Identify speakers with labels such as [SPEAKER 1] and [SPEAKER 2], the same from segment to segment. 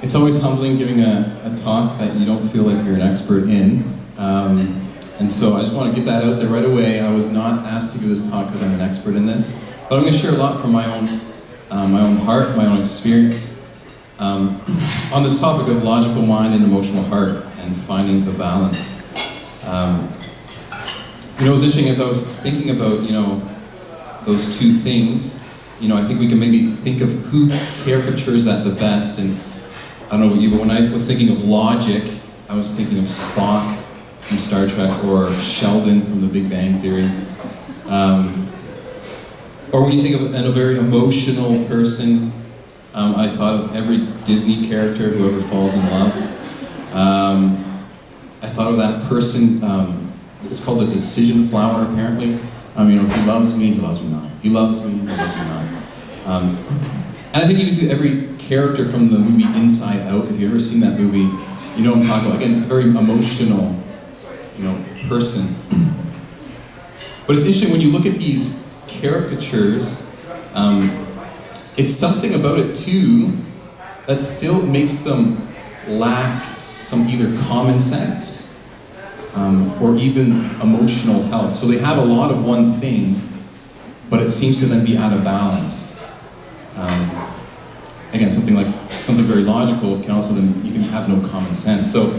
[SPEAKER 1] It's always humbling giving a talk that you don't feel like you're an expert in. And so I just want to get that out there right away. I was not asked to give this talk because I'm an expert in this, but I'm going to share a lot from my own heart, my own experience, on this topic of logical mind and emotional heart and finding the balance. It was interesting as I was thinking about, those two things. I think we can maybe think of who caricatures that the best. And I don't know about you, but when I was thinking of logic, I was thinking of Spock from Star Trek or Sheldon from The Big Bang Theory. Or when you think of a very emotional person, I thought of every Disney character who ever falls in love. I thought of that person, it's called a decision flower apparently. He loves me not. He loves me, he loves me not. And I think even to every character from the movie Inside Out, if you've ever seen that movie, you know what I'm talking about. Again, a very emotional, person. But it's interesting when you look at these caricatures, it's something about it too that still makes them lack some either common sense or even emotional health. So they have a lot of one thing, but it seems to then be out of balance. Again, something very logical can also then, you can have no common sense. So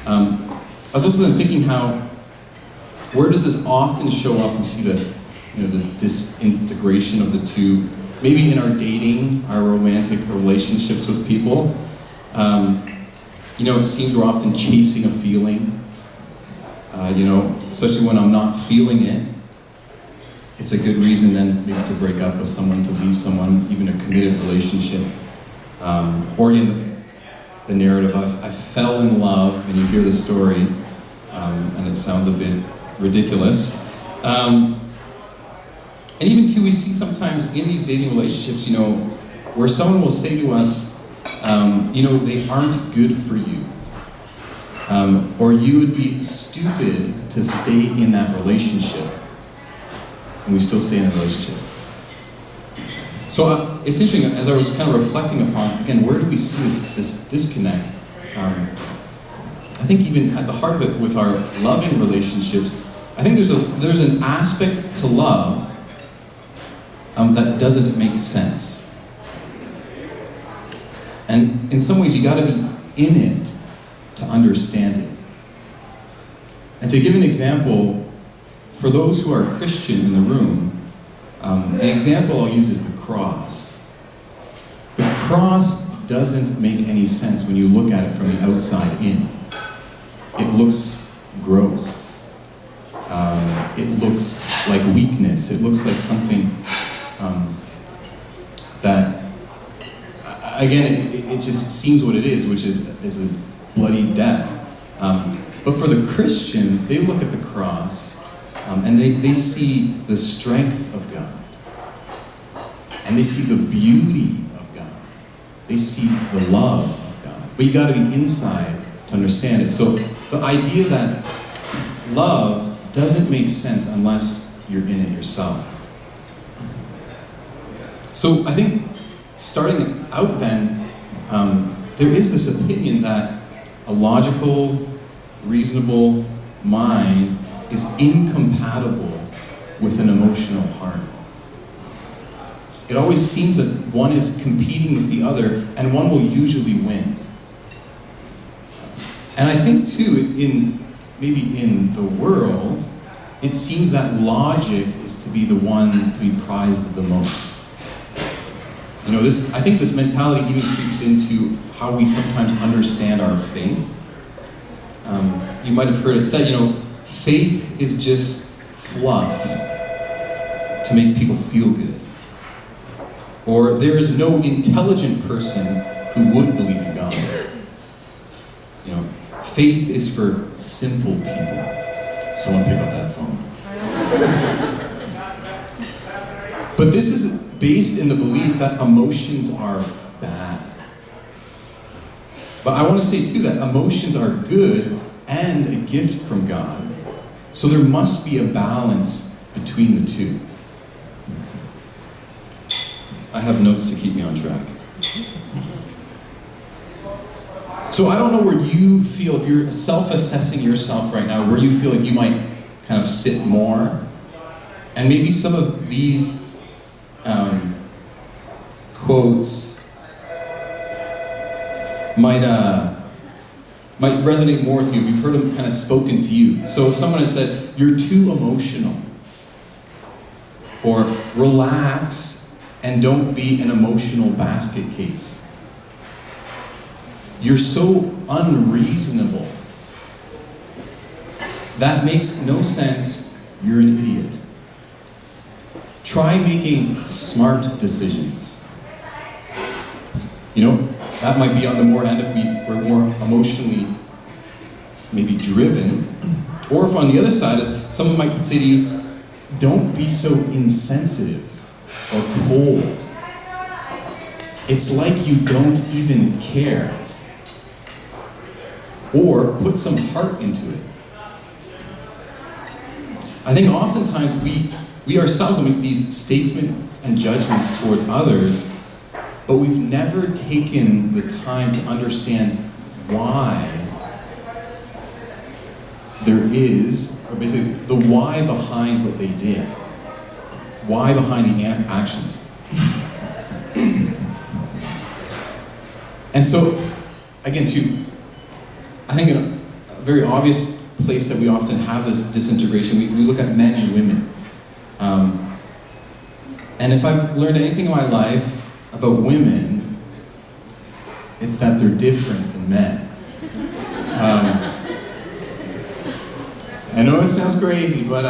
[SPEAKER 1] I was also then thinking where does this often show up? We see the disintegration of the two, maybe in our dating, our romantic relationships with people. It seems we're often chasing a feeling, especially when I'm not feeling it. It's a good reason then maybe to break up with someone, to leave someone, even a committed relationship. Or in the narrative of I fell in love, and you hear the story, and it sounds a bit ridiculous. And even too, we see sometimes in these dating relationships, where someone will say to us, they aren't good for you. Or you would be stupid to stay in that relationship. And we still stay in a relationship. So it's interesting, as I was kind of reflecting upon, again, where do we see this disconnect? I think even at the heart of it with our loving relationships, I think there's an aspect to love that doesn't make sense. And in some ways, you got to be in it to understand it. And to give an example, for those who are Christian in the room, an example I'll use is the cross. The cross doesn't make any sense when you look at it from the outside in. It looks gross. It looks like weakness. It looks like something that, again, it just seems what it is, which is a bloody death. But for the Christian, they look at the cross and they see the strength of God. And they see the beauty of God. They see the love of God. But you got to be inside to understand it. So the idea that love doesn't make sense unless you're in it yourself. So I think starting out then, there is this opinion that a logical, reasonable mind is incompatible with an emotional heart. It always seems that one is competing with the other, and one will usually win. And I think too, maybe in the world, it seems that logic is to be the one to be prized the most. I think this mentality even creeps into how we sometimes understand our faith. You might have heard it said, faith is just fluff to make people feel good. Or there is no intelligent person who would believe in God. Faith is for simple people. Someone pick up that phone. But this is based in the belief that emotions are bad. But I want to say too that emotions are good and a gift from God. So there must be a balance between the two. I have notes to keep me on track. So I don't know where you feel, if you're self-assessing yourself right now, where you feel like you might kind of sit more. And maybe some of these quotes might resonate more with you if you've heard them kind of spoken to you. So if someone has said, you're too emotional, or relax and don't be an emotional basket case. You're so unreasonable. That makes no sense. You're an idiot. Try making smart decisions. You know, that might be on the more end if we're more emotionally maybe driven. Or if on the other side is someone might say to you, don't be so insensitive or cold. It's like you don't even care. Or put some heart into it. I think oftentimes we ourselves will make these statements and judgments towards others, but we've never taken the time to understand why there is, or basically the why behind what they did. Why behind the actions. And so, again, I think a very obvious place that we often have this disintegration, we look at men and women. And if I've learned anything in my life about women, it's that they're different than men. I know it sounds crazy, but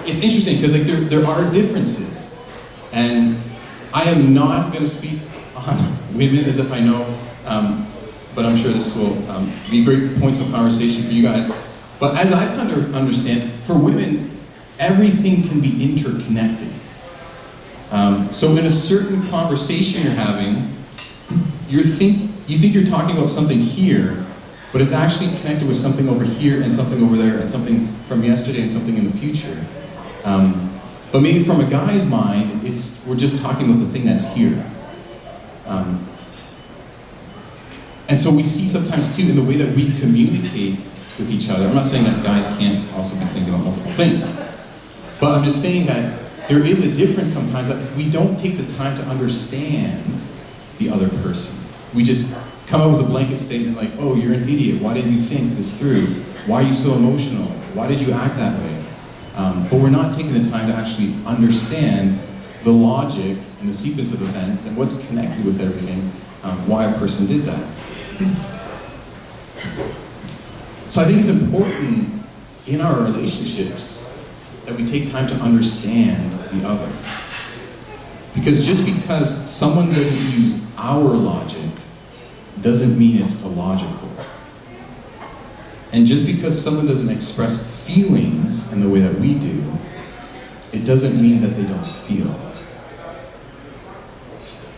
[SPEAKER 1] it's interesting because like there are differences. And I am not going to speak on women as if I know, but I'm sure this will be great points of conversation for you guys. But as I understand, for women, everything can be interconnected. So in a certain conversation you're having, you think you're talking about something here, but it's actually connected with something over here and something over there and something from yesterday and something in the future. But maybe from a guy's mind, we're just talking about the thing that's here. And so we see sometimes too in the way that we communicate with each other. I'm not saying that guys can't also be thinking about multiple things, but I'm just saying that there is a difference sometimes that we don't take the time to understand the other person. We just come up with a blanket statement like, oh, you're an idiot. Why didn't you think this through? Why are you so emotional? Why did you act that way? But we're not taking the time to actually understand the logic and the sequence of events and what's connected with everything, why a person did that. So I think it's important in our relationships that we take time to understand the other. Because just because someone doesn't use our logic doesn't mean it's illogical. And just because someone doesn't express feelings in the way that we do, it doesn't mean that they don't feel.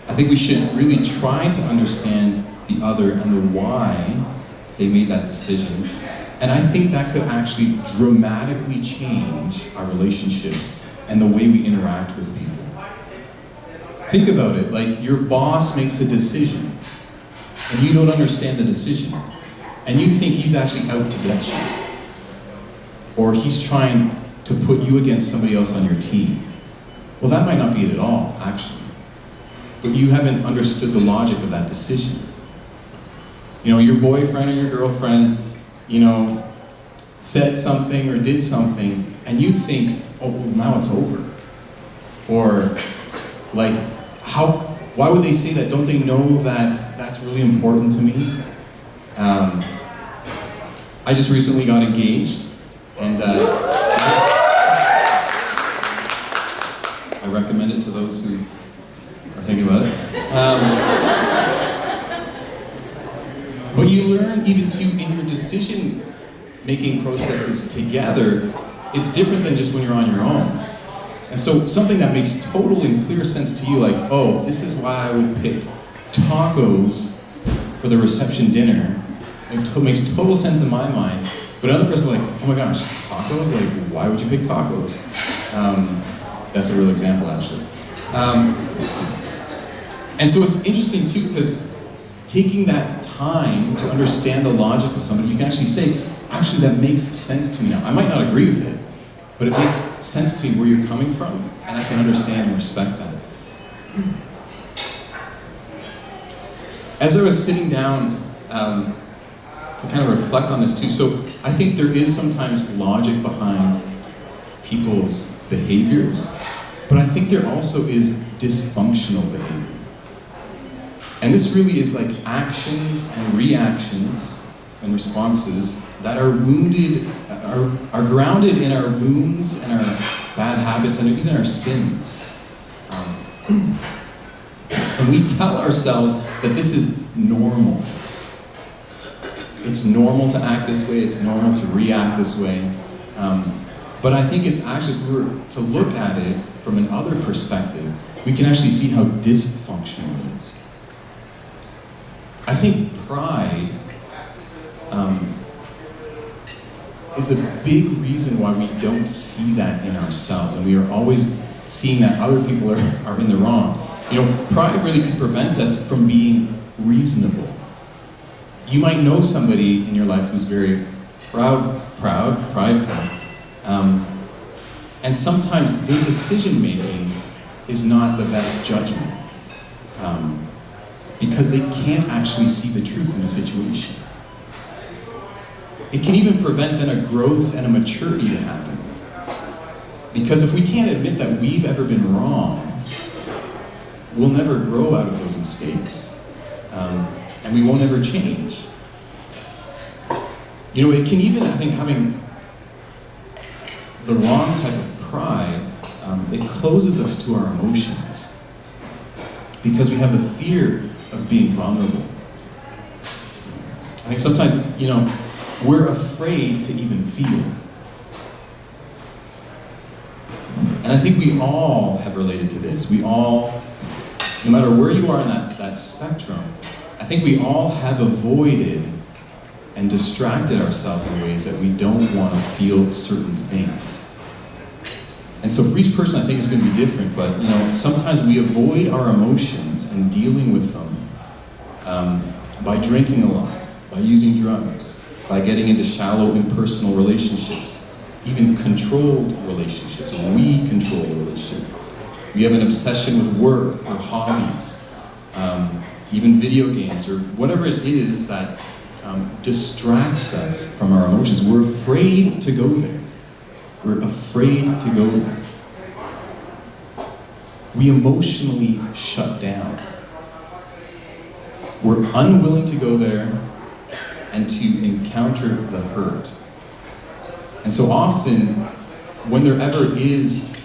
[SPEAKER 1] I think we should really try to understand the other and the why they made that decision. And I think that could actually dramatically change our relationships and the way we interact with people. Think about it, like your boss makes a decision and you don't understand the decision and you think he's actually out to get you, or he's trying to put you against somebody else on your team. Well, that might not be it at all, actually. But you haven't understood the logic of that decision. You know, your boyfriend or your girlfriend, you know, said something or did something, and you think, oh, well, now it's over. Or, like, why would they say that? Don't they know that that's really important to me? I just recently got engaged, and I recommend it to those who are thinking about it. But you learn even too in your decision-making processes together, it's different than just when you're on your own. And so something that makes total and clear sense to you, like, oh, this is why I would pick tacos for the reception dinner. It makes total sense in my mind. But another person will be like, oh my gosh, tacos? Like, why would you pick tacos? That's a real example, actually. And so it's interesting too, because taking that time to understand the logic of somebody, you can actually say, actually that makes sense to me now. I might not agree with it, but it makes sense to me where you're coming from, and I can understand and respect that. As I was sitting down to kind of reflect on this too, so I think there is sometimes logic behind people's behaviors, but I think there also is dysfunctional behavior. And this really is like actions and reactions and responses that are wounded, are grounded in our wounds and our bad habits and even our sins. And we tell ourselves that this is normal. It's normal to act this way, it's normal to react this way. But I think it's actually, if we were to look at it from another perspective, we can actually see how dysfunctional it is. I think pride is a big reason why we don't see that in ourselves, and we are always seeing that other people are in the wrong. You know, pride really can prevent us from being reasonable. You might know somebody in your life who's very prideful, and sometimes their decision-making is not the best judgment, because they can't actually see the truth in a situation. It can even prevent then a growth and a maturity to happen. Because if we can't admit that we've ever been wrong, we'll never grow out of those mistakes. And we won't ever change. You know, it can even, I think, having the wrong type of pride, it closes us to our emotions. Because we have the fear of being vulnerable. I think sometimes, you know, we're afraid to even feel. And I think we all have related to this. We all, no matter where you are in that spectrum, I think we all have avoided and distracted ourselves in ways that we don't want to feel certain things. And so for each person, I think it's going to be different, but you know, sometimes we avoid our emotions and dealing with them by drinking a lot, by using drugs, by getting into shallow impersonal relationships, even controlled relationships, or we control a relationship. We have an obsession with work or hobbies, even video games, or whatever it is that distracts us from our emotions. We're afraid to go there. We're afraid to go there. We emotionally shut down. We're unwilling to go there and to encounter the hurt. And so often, when there ever is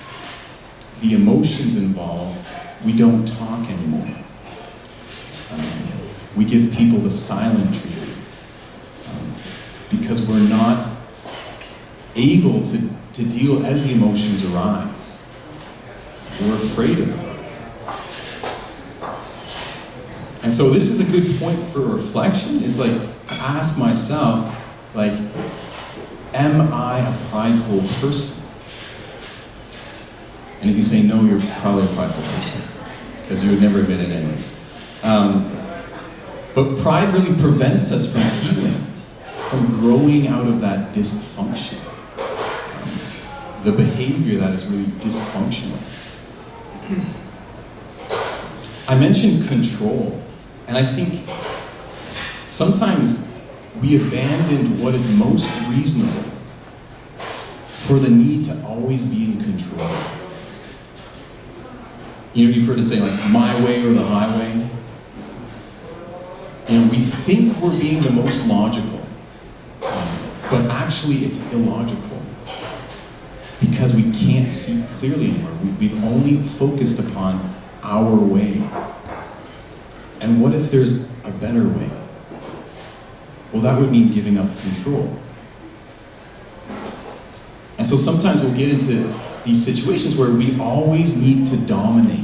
[SPEAKER 1] the emotions involved, we don't talk anymore. We give people the silent treatment because we're not able to deal as the emotions arise. We're afraid of them. And so this is a good point for reflection, is like to ask myself, like, am I a prideful person? And if you say no, you're probably a prideful person, because you would never admit it anyways. But pride really prevents us from healing, from growing out of that dysfunction. The behavior that is really dysfunctional. I mentioned control, and I think sometimes we abandon what is most reasonable for the need to always be in control. You know, you've heard it say like, my way or the highway. You know, we think we're being the most logical, but actually it's illogical because we can't see clearly anymore. We've only focused upon our way. And what if there's a better way? Well, that would mean giving up control. And so sometimes we'll get into these situations where we always need to dominate.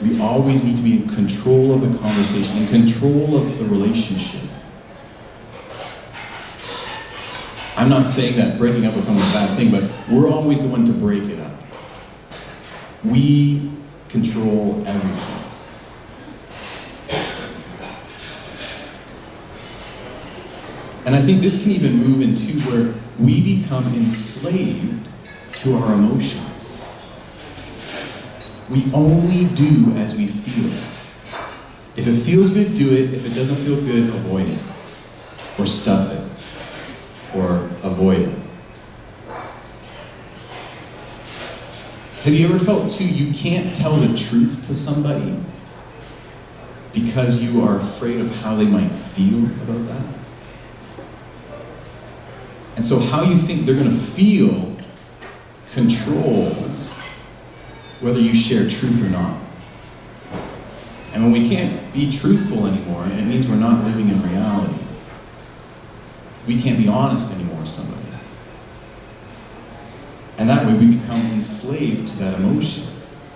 [SPEAKER 1] We always need to be in control of the conversation, in control of the relationship. I'm not saying that breaking up with someone is a bad thing, but we're always the one to break it up. We control everything. And I think this can even move into where we become enslaved to our emotions. We only do as we feel. If it feels good, do it. If it doesn't feel good, avoid it. Or stuff it. Or avoid it. Have you ever felt too, you can't tell the truth to somebody because you are afraid of how they might feel about that? And so how you think they're going to feel controls whether you share truth or not. And when we can't be truthful anymore, it means we're not living in reality. We can't be honest anymore with somebody. And that way we become enslaved to that emotion.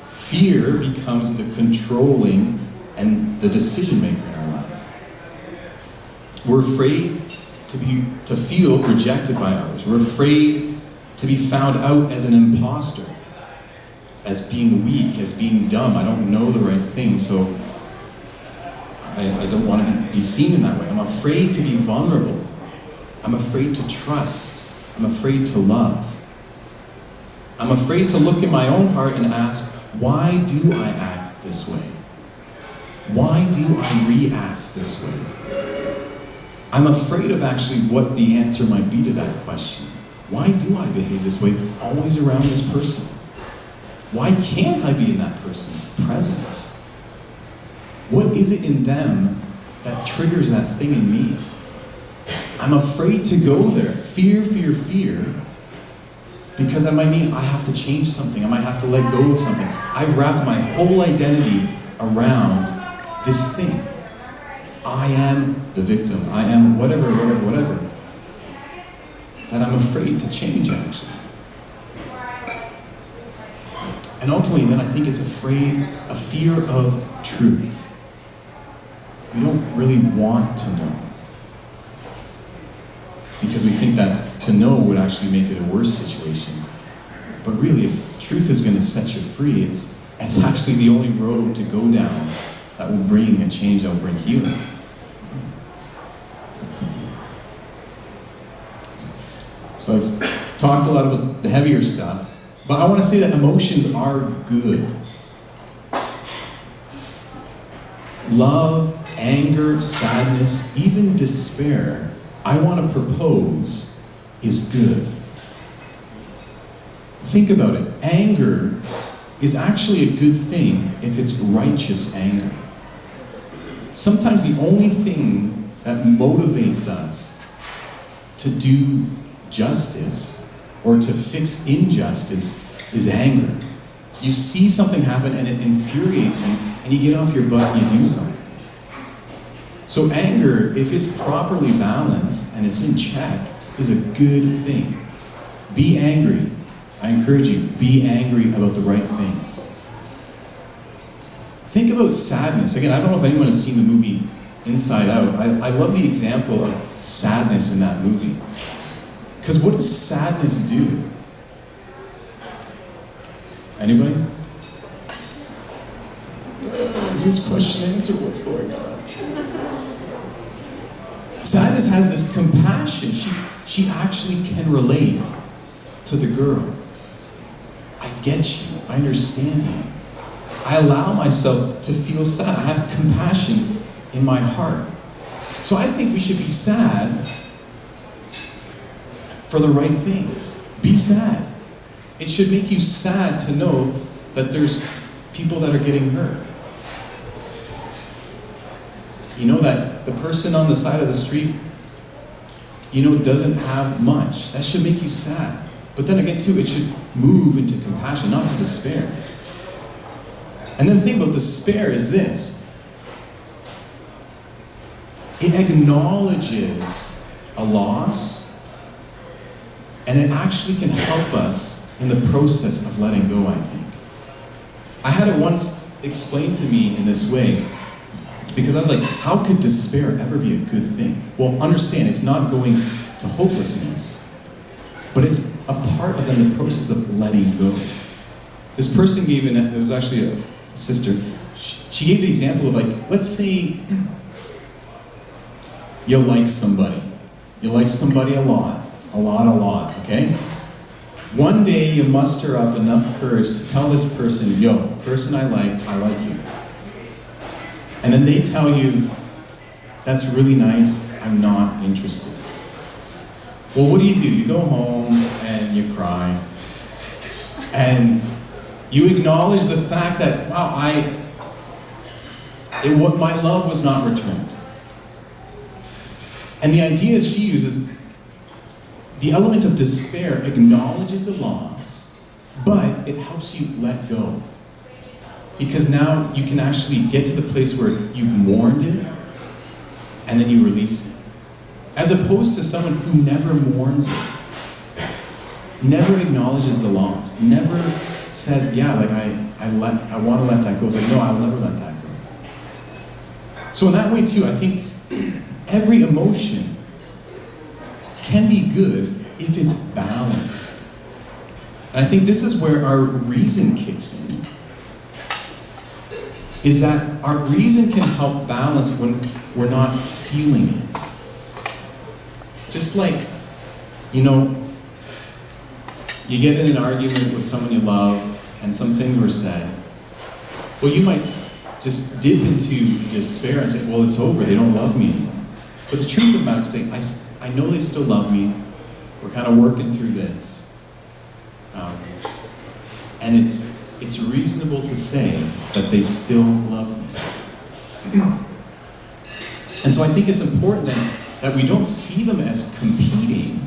[SPEAKER 1] Fear becomes the controlling and the decision maker in our life. We're afraid to feel rejected by others. We're afraid to be found out as an imposter, as being weak, as being dumb. I don't know the right thing, so I don't want to be seen in that way. I'm afraid to be vulnerable. I'm afraid to trust. I'm afraid to love. I'm afraid to look in my own heart and ask, why do I act this way? Why do I react this way? I'm afraid of actually what the answer might be to that question. Why do I behave this way always around this person? Why can't I be in that person's presence? What is it in them that triggers that thing in me? I'm afraid to go there. Fear, fear, fear. Because that might mean I have to change something. I might have to let go of something. I've wrapped my whole identity around this thing. I am the victim. I am whatever. That I'm afraid to change, actually. And ultimately, then I think it's a fear of truth. We don't really want to know. Because we think that to know would actually make it a worse situation. But really, if truth is going to set you free, it's actually the only road to go down that will bring a change, that will bring healing. So I've talked a lot about the heavier stuff, but I want to say that emotions are good. Love, anger, sadness, even despair, I want to propose, is good. Think about it. Anger is actually a good thing if it's righteous anger. Sometimes the only thing that motivates us to do justice or to fix injustice is anger. You see something happen and it infuriates you, and you get off your butt and you do something. So anger, if it's properly balanced and it's in check, is a good thing. Be angry. I encourage you, be angry about the right things. Think about sadness. Again, I don't know if anyone has seen the movie Inside Out. I love the example of sadness in that movie. Because what does sadness do? Anybody? Is this question answered? What's going on? Sadness has this compassion. She actually can relate to the girl. I get you. I understand you. I allow myself to feel sad. I have compassion in my heart. So I think we should be sad for the right things. Be sad. It should make you sad to know that there's people that are getting hurt. You know that the person on the side of the street, doesn't have much. That should make you sad. But then again, too, it should move into compassion, not to despair. And then the thing about despair is this. It acknowledges a loss, and it actually can help us in the process of letting go, I think. I had it once explained to me in this way, because I was like, how could despair ever be a good thing? Well, understand, it's not going to hopelessness, but it's a part of the process of letting go. This person gave it was actually a sister, she gave the example of let's say you like somebody, You like somebody a lot, okay? One day you muster up enough courage to tell this person, yo, person I like you. And then they tell you, that's really nice, I'm not interested. Well, what do? You go home and you cry. And you acknowledge the fact that, wow, my love was not returned. And the idea she uses, the element of despair acknowledges the loss, but it helps you let go. Because now you can actually get to the place where you've mourned it, and then you release it. As opposed to someone who never mourns it, never acknowledges the loss, never says, yeah, like I want to let that go. It's like, no, I'll never let that go. So in that way too, I think every emotion can be good if it's balanced. And I think this is where our reason kicks in. Is that our reason can help balance when we're not feeling it. Just like, you get in an argument with someone you love and some things were said. Well, you might just dip into despair and say, well, it's over, they don't love me anymore. But the truth of the matter is saying, I know they still love me, we're kind of working through this. And it's reasonable to say that they still love me. And so I think it's important that we don't see them as competing,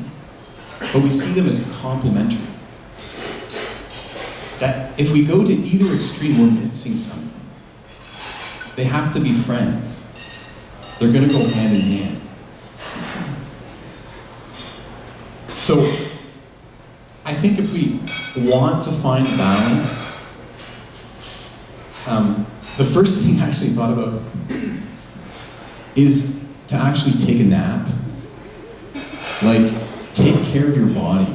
[SPEAKER 1] but we see them as complementary. That if we go to either extreme, we're missing something. They have to be friends. They're going to go hand in hand. So I think if we want to find balance, the first thing I actually thought about is to actually take a nap. Like, take care of your body.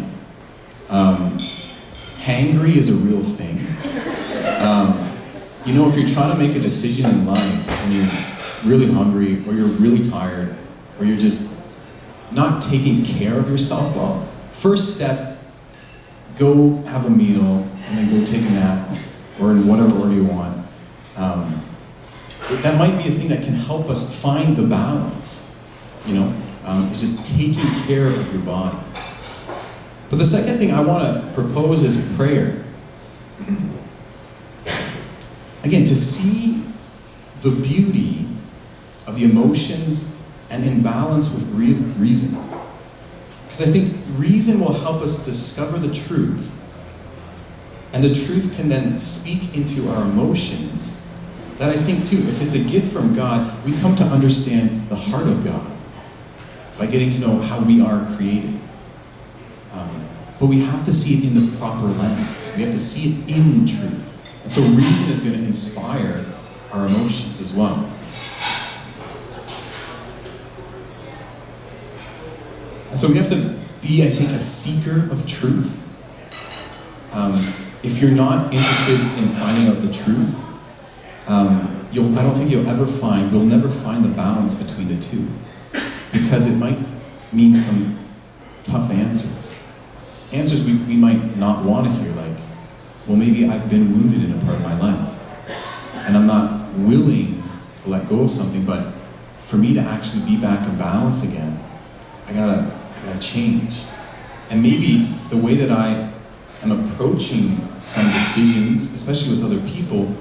[SPEAKER 1] Hangry is a real thing. If you're trying to make a decision in life and you're really hungry, or you're really tired, or you're just not taking care of yourself well, first step, go have a meal, and then go take a nap, or in whatever order you want. That might be a thing that can help us find the balance, it's just taking care of your body. But the second thing I want to propose is prayer. Again, to see the beauty of the emotions and in balance with reason. Because I think reason will help us discover the truth, and the truth can then speak into our emotions. That I think too, if it's a gift from God, we come to understand the heart of God by getting to know how we are created. But we have to see it in the proper lens. We have to see it in truth. And so reason is going to inspire our emotions as well. And so we have to be, I think, a seeker of truth. If you're not interested in finding out the truth, I don't think you'll never find the balance between the two. Because it might mean some tough answers. Answers we might not want to hear, like, well, maybe I've been wounded in a part of my life, and I'm not willing to let go of something, but for me to actually be back in balance again, I gotta change. And maybe the way that I am approaching some decisions, especially with other people,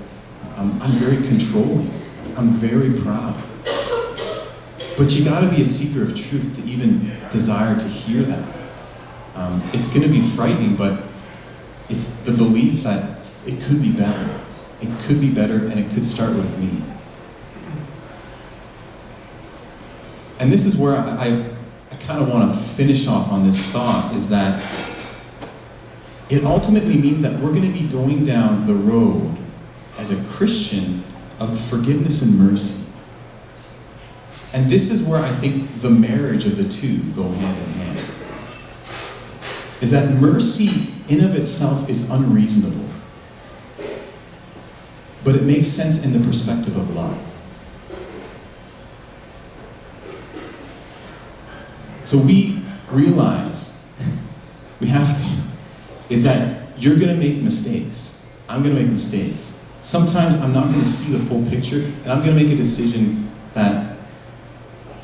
[SPEAKER 1] I'm very controlling. I'm very proud. But you gotta be a seeker of truth to even desire to hear that. It's gonna be frightening, but it's the belief that it could be better. It could be better, and it could start with me. And this is where I kind of want to finish off on this thought, is that it ultimately means that we're going to be going down the road as a Christian of forgiveness and mercy. And this is where I think the marriage of the two go hand in hand. Is that mercy in of itself is unreasonable, but it makes sense in the perspective of love. So we realize, we have to, is that you're going to make mistakes. I'm going to make mistakes. Sometimes I'm not going to see the full picture, and I'm going to make a decision that,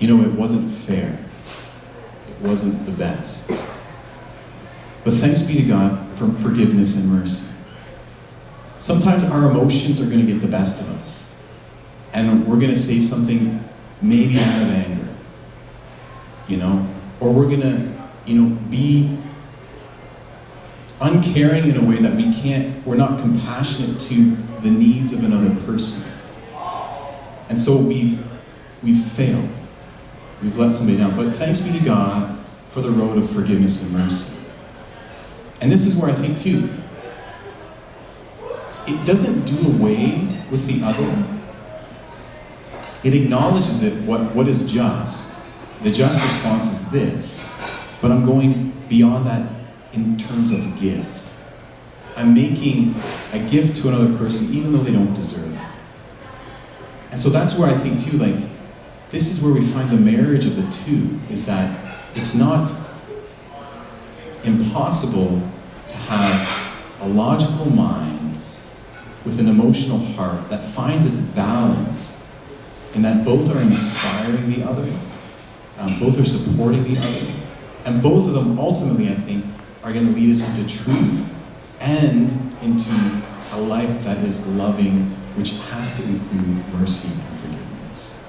[SPEAKER 1] it wasn't fair. It wasn't the best. But thanks be to God for forgiveness and mercy. Sometimes our emotions are going to get the best of us, and we're going to say something maybe out of anger, or we're going to, be uncaring in a way that we're not compassionate to the needs of another person. And so we've failed. We've let somebody down. But thanks be to God for the road of forgiveness and mercy. And this is where I think too, it doesn't do away with the other. It acknowledges it, what is just. The just response is this, but I'm going beyond that in terms of gift. I'm making a gift to another person even though they don't deserve it. And so that's where I think too, this is where we find the marriage of the two, is that it's not impossible to have a logical mind with an emotional heart that finds its balance, and that both are inspiring the other, both are supporting the other, and both of them ultimately, I think, are going to lead us into truth and into a life that is loving, which has to include mercy and forgiveness.